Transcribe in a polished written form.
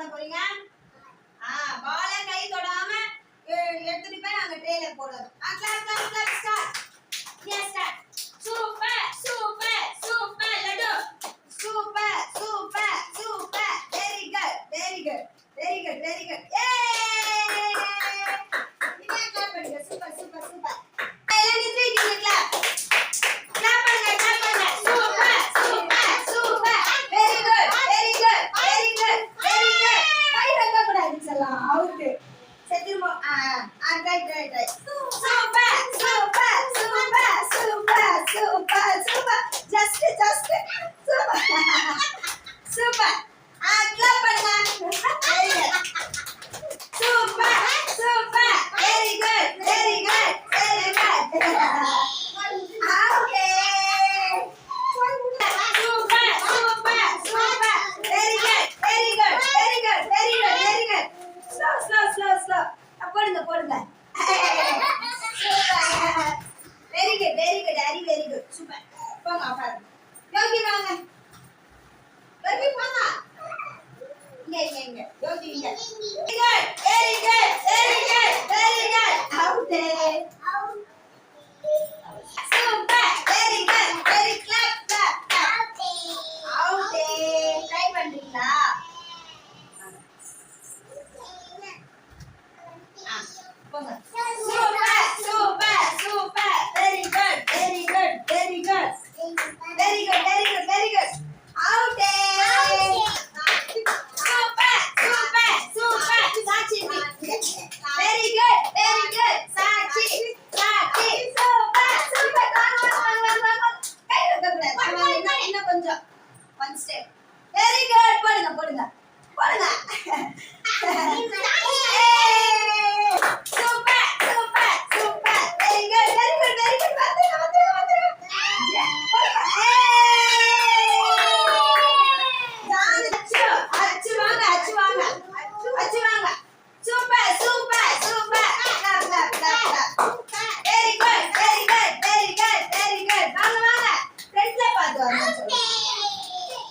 பண்ண போறீங்க? பால கை தொடாம எடுத்துட்டு போய் அங்க ட்ரேல போடணும். Clap clap clap start. Yes start. Super super super லட்டு. Super super super. Very good very good very good very good. நீங்க கிளாப் பண்ணுங்க. Super super super. எல்லாம் நிறுத்திட்டீங்க கிளாப். கிளாப் பண்ணுங்க கிளாப் பண்ணுங்க. Super super super. Very good very good very good very good. கை வைக்க கூடாது செல்லம். அவுட். செத்துமா. Right right right. Super super super super super super. Just super super. Clap பண்ணுங்க. Very good. Super super. Very good very good very good. Okay. Super super super. Very good very good very good very good very good. Slow slow slow slow. போடுங்க போடுங்க. Super. Very good very good Hari very good. Super. போங்க பாருங்க. யோகி வாங்க. யோகி போங்க. இங்க யோகி இங்க. Very good very good very good. Out. Super. Very good very clap clap clap. Out. Try பண்றீங்களா? போங்க. Super super super. Very good very good very good very good very good very good. Out. Super super super. சாச்சி very good very good. சாச்சி சாச்சி super super. வாங்க கை வைக்க கூடாது. இன்னும் கொஞ்சம் ஒன் ஸ்டெப். Very good. போடுங்க போடுங்க போடுங்க.